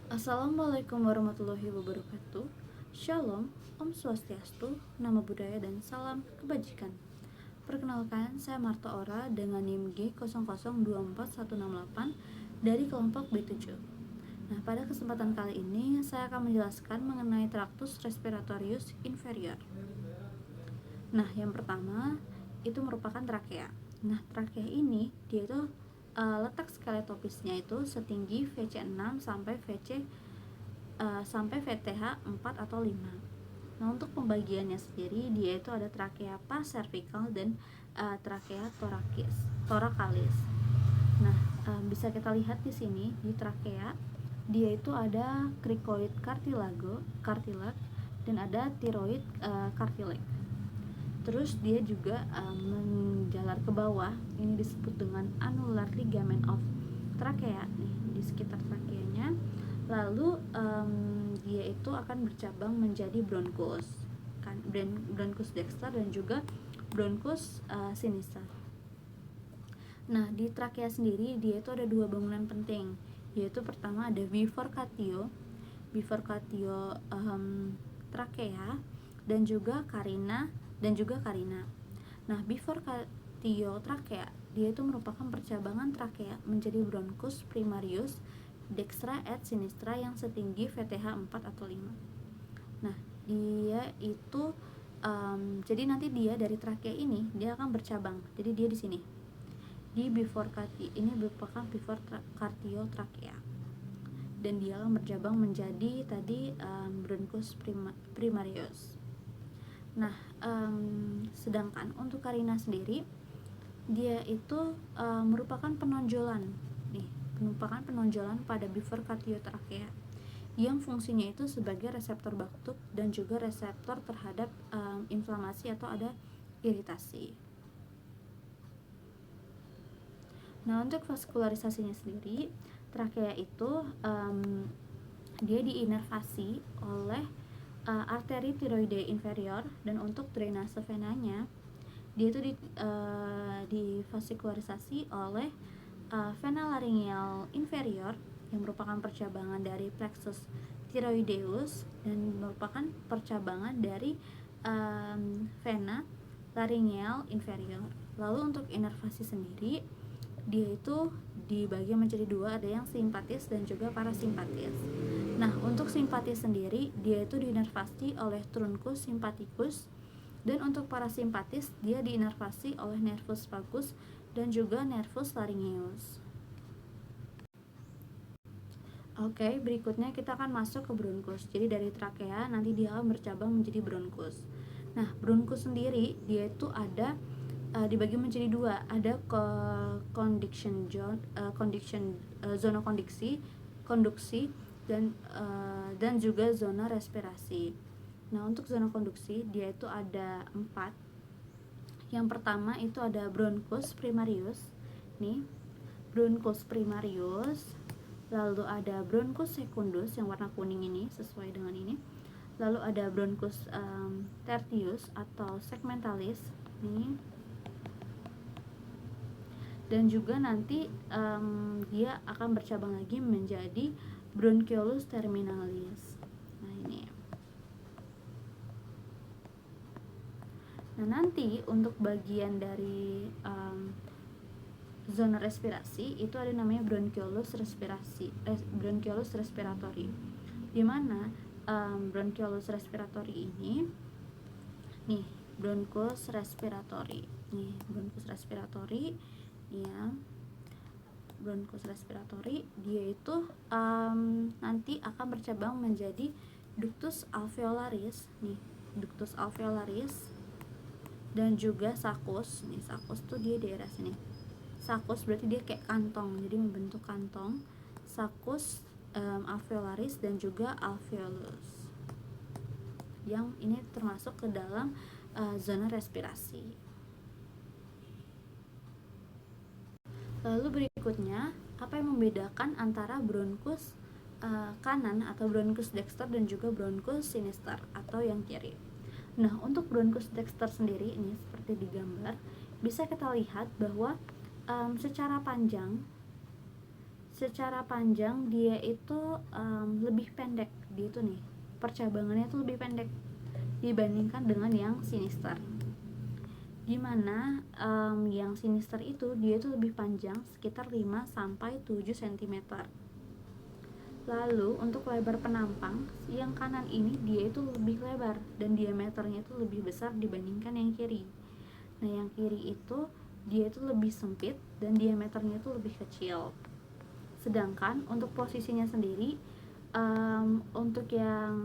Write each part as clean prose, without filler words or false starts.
Assalamualaikum warahmatullahi wabarakatuh. Shalom, Om Swastiastu, Namo Buddhaya dan salam kebajikan. Perkenalkan, saya Marta Ora dengan NIM G00241168 dari kelompok B7. Nah, pada kesempatan kali ini saya akan menjelaskan mengenai traktus respiratorius inferior. Nah, yang pertama itu merupakan trakea. Nah, trakea ini dia itu letak skeletopisnya itu setinggi VC6 sampai VTH 4 atau 5. Nah, untuk pembagiannya sendiri dia itu ada trakea cervical dan trakea thoracalis. Nah, bisa kita lihat di sini di trakea dia itu ada cricoid cartilage dan ada thyroid cartilage. Terus dia juga menjalar ke bawah, ini disebut dengan annular ligament of trachea nih di sekitar trakeanya. Lalu dia itu akan bercabang menjadi bronchus, kan, bronchus dexter dan juga bronchus sinister. Nah, di trakea sendiri dia itu ada dua bangunan penting, yaitu pertama ada bifurcatio trachea dan juga carina. Nah, bifurcatio trachea dia itu merupakan percabangan trakea menjadi bronchus primarius dextra et sinistra yang setinggi VTH 4 atau 5. Nah, dia itu jadi nanti dia dari trakea ini dia akan bercabang. Jadi dia di sini. Di ini merupakan bifurcatio trachea. Dan dia akan bercabang menjadi tadi bronchus primarius. Nah, sedangkan untuk carina sendiri dia itu merupakan penonjolan pada bifurcatio trachea yang fungsinya itu sebagai reseptor batuk dan juga reseptor terhadap inflamasi atau ada iritasi. Nah, untuk vaskularisasinya sendiri trakea itu dia diinervasi oleh arteri tiroide inferior, dan untuk drainase venanya dia itu divaskularisasi oleh vena laryngeal inferior yang merupakan percabangan dari plexus thyroideus dan merupakan percabangan dari vena laryngeal inferior. Lalu untuk inervasi sendiri dia itu dibagi menjadi dua, ada yang simpatis dan juga parasimpatis. Nah, untuk simpatis sendiri dia itu diinervasi oleh truncus sympathicus, dan untuk parasimpatis dia diinervasi oleh nervus vagus dan juga nervus laryngeus. Oke, berikutnya kita akan masuk ke bronchus. Jadi dari trakea nanti dia akan bercabang menjadi bronchus. Nah, bronchus sendiri dia itu ada dibagi menjadi dua, ada zona konduksi dan juga zona respirasi. Nah, untuk zona konduksi dia itu ada 4. Yang pertama itu ada bronchus primarius nih, bronchus primarius, lalu ada bronchus secundus yang warna kuning ini sesuai dengan ini, lalu ada bronchus tertius atau segmentalis nih, dan juga nanti dia akan bercabang lagi menjadi bronchiolus terminalis. Nah, ini. Nah, nanti untuk bagian dari zona respirasi itu ada namanya bronchiolus respiratory, di mana bronchiolus respiratory ini nih, bronchus respiratory ya, bronchus respiratory dia itu nanti akan bercabang menjadi ductus alveolaris nih, ductus alveolaris, dan juga saccus nih. Saccus tuh dia daerah sini. Saccus berarti dia kayak kantong, jadi membentuk kantong. Saccus alveolaris dan juga alveolus, yang ini termasuk ke dalam zona respirasi. Lalu berikutnya, apa yang membedakan antara bronchus kanan atau bronchus dexter dan juga bronchus sinister atau yang kiri? Nah, untuk bronchus dexter sendiri ini seperti di gambar bisa kita lihat bahwa secara panjang secara panjang dia itu lebih pendek, dia itu nih percabangannya itu lebih pendek dibandingkan dengan yang sinister. Dimana yang sinister itu dia itu lebih panjang sekitar 5-7 cm. Lalu untuk lebar penampang, yang kanan ini dia itu lebih lebar dan diameternya itu lebih besar dibandingkan yang kiri. Nah yang kiri itu dia itu lebih sempit dan diameternya itu lebih kecil. Sedangkan untuk posisinya sendiri, untuk yang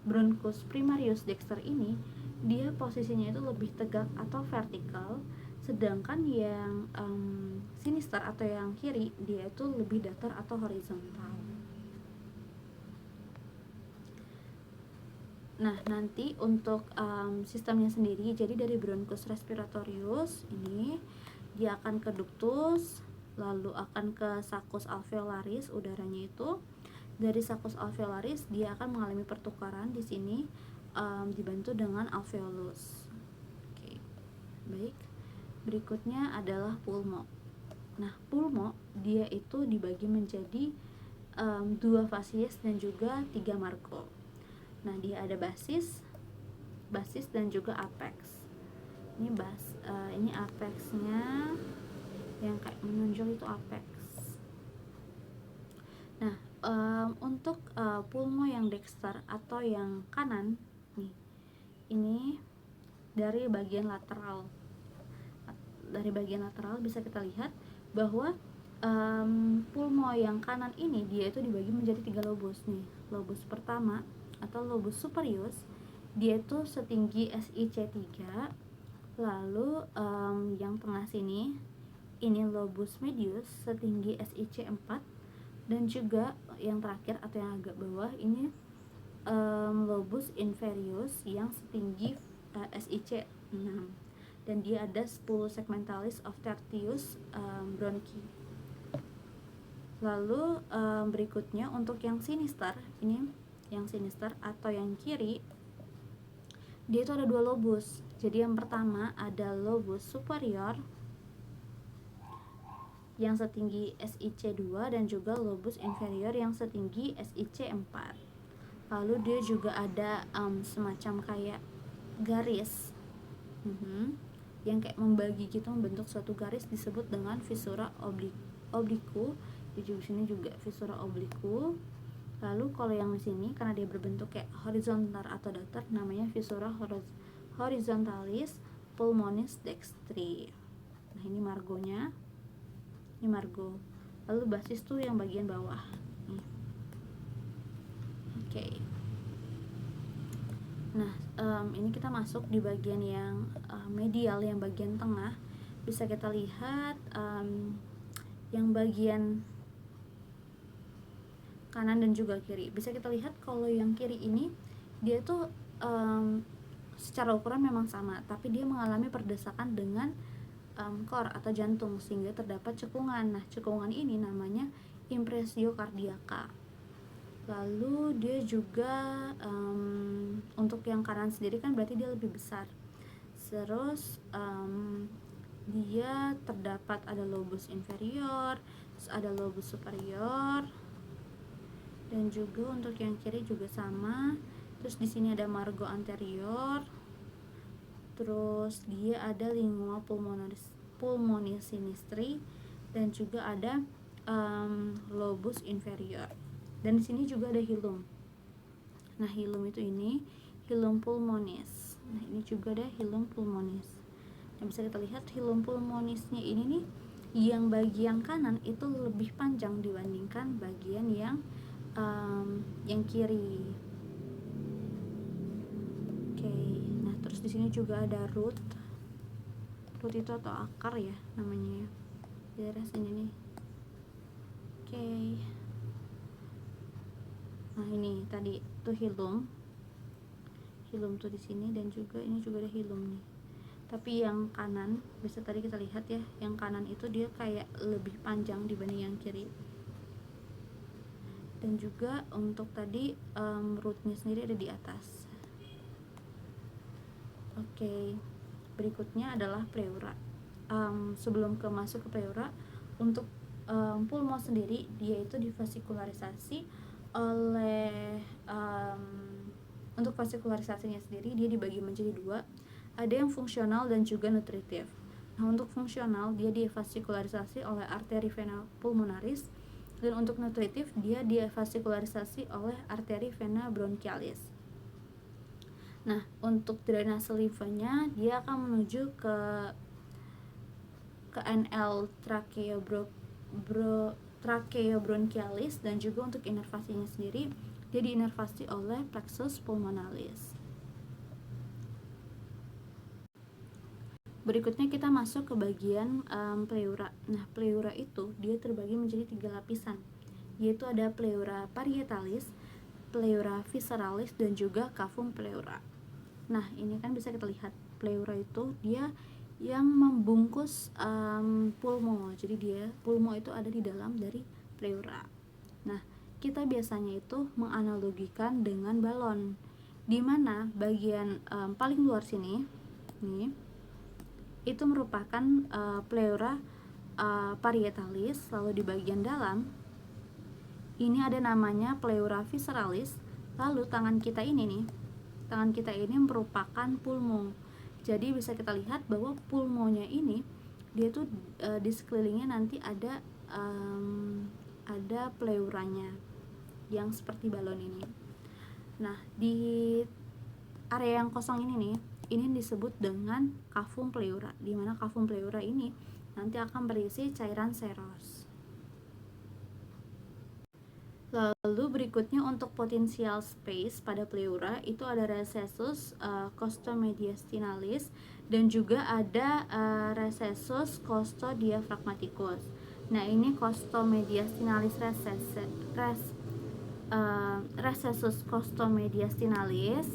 Bronchus primarius dexter ini dia posisinya itu lebih tegak atau vertikal, sedangkan yang sinister atau yang kiri dia itu lebih datar atau horizontal. Nah nanti untuk sistemnya sendiri, jadi dari Bronchus respiratorius ini dia akan ke ductus, lalu akan ke saccus alveolaris, udaranya itu. Dari saccus alveolaris dia akan mengalami pertukaran di sini dibantu dengan alveolus. Oke. Baik. Berikutnya adalah pulmo. Nah, pulmo dia itu dibagi menjadi 2 facies dan juga 3 margo. Nah, dia ada basis dan juga apex. Ini apexnya yang kayak menonjol itu apex. Nah, untuk pulmo yang dexter atau yang kanan nih, ini dari bagian lateral. Dari bagian lateral bisa kita lihat bahwa pulmo yang kanan ini dia itu dibagi menjadi 3 lobus nih. Lobus pertama atau lobus superius dia itu setinggi SIC3. Lalu yang tengah sini ini lobus medius setinggi SIC4, dan juga yang terakhir atau yang agak bawah ini lobus inferius yang setinggi SIC6, dan dia ada 10 segmentalis of tertius bronchi. Lalu berikutnya untuk yang sinister, ini yang sinister atau yang kiri dia itu ada 2 lobus. Jadi yang pertama ada lobus superior yang setinggi SIC2 dan juga lobus inferior yang setinggi SIC4. Lalu dia juga ada semacam kayak garis yang kayak membagi gitu, membentuk suatu garis disebut dengan visura obliku. Di sini juga visura obliku. Lalu kalau yang di sini karena dia berbentuk kayak horizontal atau datar namanya visura horizontalis pulmonis dextri. Nah, ini margonya. Ini margo. Lalu basis tuh yang bagian bawah. Oke. Nah, ini kita masuk di bagian yang medial, yang bagian tengah. Bisa kita lihat yang bagian kanan dan juga kiri. Bisa kita lihat kalau yang kiri ini dia tuh secara ukuran memang sama, tapi dia mengalami perdesakan dengan core atau jantung sehingga terdapat cekungan. Nah, cekungan ini namanya impresio kardiaka. Lalu dia juga untuk yang kanan sendiri kan berarti dia lebih besar. Terus dia terdapat ada lobus inferior, terus ada lobus superior, dan juga untuk yang kiri juga sama. Terus di sini ada margo anterior. Terus dia ada lingua pulmonis sinistri dan juga ada lobus inferior. Dan di sini juga ada hilum. Nah, hilum itu ini hilum pulmonis. Nah, ini juga ada hilum pulmonis. Nah, bisa kita lihat hilum pulmonisnya ini nih, yang bagian kanan itu lebih panjang dibandingkan bagian yang kiri. Oke. Nah, terus di sini juga ada root. Root itu atau akar ya namanya ya. Di daerah sini nih. Oke. Nah, ini tadi tuh hilum tuh di sini, dan juga ini juga ada hilum nih. Tapi yang kanan bisa tadi kita lihat ya, yang kanan itu dia kayak lebih panjang dibanding yang kiri. Dan juga untuk tadi rootnya sendiri ada di atas. Oke. Berikutnya adalah pleura. Sebelum masuk ke pleura, untuk pulmo sendiri dia itu divascularisasi oleh untuk vascularisasinya sendiri dia dibagi menjadi dua, ada yang fungsional dan juga nutritif. Nah, untuk fungsional dia divascularisasi oleh arteri vena pulmonaris, dan untuk nutritif dia divascularisasi oleh arteri vena bronchialis. Nah, untuk drainase limfanya dia akan menuju ke NL tracheobronchialis, dan juga untuk inervasinya sendiri dia diinervasi oleh plexus pulmonalis. Berikutnya kita masuk ke bagian pleura. Nah, pleura itu dia terbagi menjadi 3 lapisan, yaitu ada pleura parietalis, pleura visceralis, dan juga cavum pleura. Nah, ini kan bisa kita lihat pleura itu dia yang membungkus pulmo. Jadi dia pulmo itu ada di dalam dari pleura. Nah, kita biasanya itu menganalogikan dengan balon, di mana bagian paling luar sini nih itu merupakan pleura parietalis, lalu di bagian dalam ini ada namanya pleura visceralis, lalu tangan kita ini merupakan pulmo. Jadi bisa kita lihat bahwa pulmonya ini dia tuh di sekelilingnya nanti ada pleuranya yang seperti balon ini. Nah, di area yang kosong ini disebut dengan cavum pleura, di mana cavum pleura ini nanti akan berisi cairan seros. Lalu berikutnya untuk potensial space pada pleura itu ada recessus costomediastinalis dan juga ada recessus costodiaphragmaticus. Nah, ini costomediastinalis recessus costomediastinalis.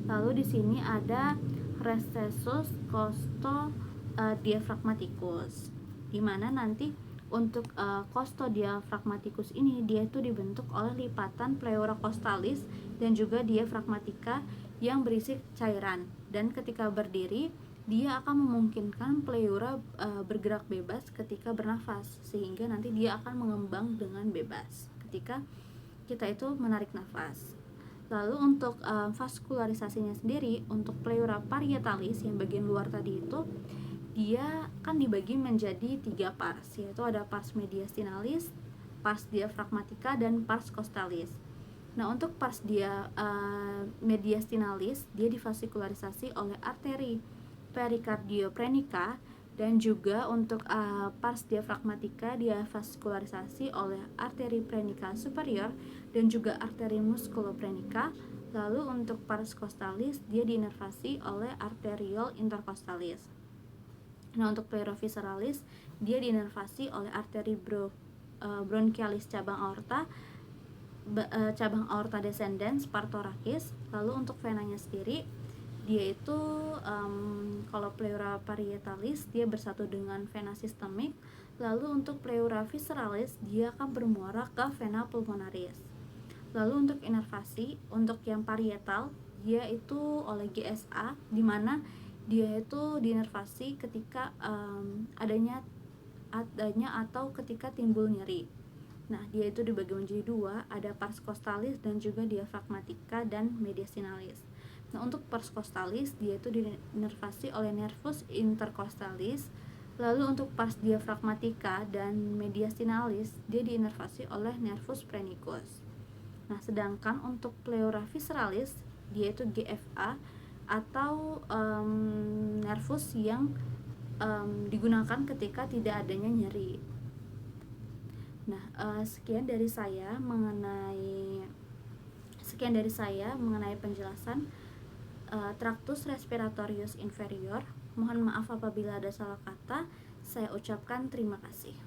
Lalu di sini ada recessus costodiaphragmaticus, di mana nanti untuk costodiaphragmaticus ini dia itu dibentuk oleh lipatan pleura costalis dan juga diaphragmatica yang berisi cairan, dan ketika berdiri dia akan memungkinkan pleura bergerak bebas ketika bernafas, sehingga nanti dia akan mengembang dengan bebas ketika kita itu menarik nafas. Lalu untuk vaskularisasinya sendiri untuk pleura parietalis yang bagian luar tadi itu dia kan dibagi menjadi 3 pars, yaitu ada pars mediastinalis, pars diaphragmatica, dan pars costalis. Nah, untuk pars mediastinalis dia divaskularisasi oleh arteri pericardioprenica, dan juga untuk pars diaphragmatica dia vaskularisasi oleh arteri prenica superior dan juga arteri musculoprenica. Lalu untuk pars costalis dia diinervasi oleh arteriole intercostalis. Nah, untuk pleura visceralis dia diinervasi oleh arteri bronchialis cabang aorta descendens parthoracis. Lalu untuk venanya sendiri dia itu kalau pleura parietalis dia bersatu dengan vena sistemik. Lalu untuk pleura visceralis dia akan bermuara ke vena pulmonaris. Lalu untuk inervasi untuk yang parietal dia itu oleh GSA, di mana dia itu diinervasi ketika adanya atau ketika timbul nyeri. Nah, dia itu dibagi menjadi 2, ada pars costalis dan juga diaphragmatica dan mediastinalis. Nah, untuk pars costalis dia itu diinervasi oleh nervus intercostalis. Lalu untuk pars diaphragmatica dan mediastinalis dia diinervasi oleh nervus prenicus. Nah, sedangkan untuk pleura visceralis dia itu GFA atau nervus yang digunakan ketika tidak adanya nyeri. Nah, sekian dari saya mengenai penjelasan Tractus respiratorius inferior. Mohon maaf apabila ada salah kata. Saya ucapkan terima kasih.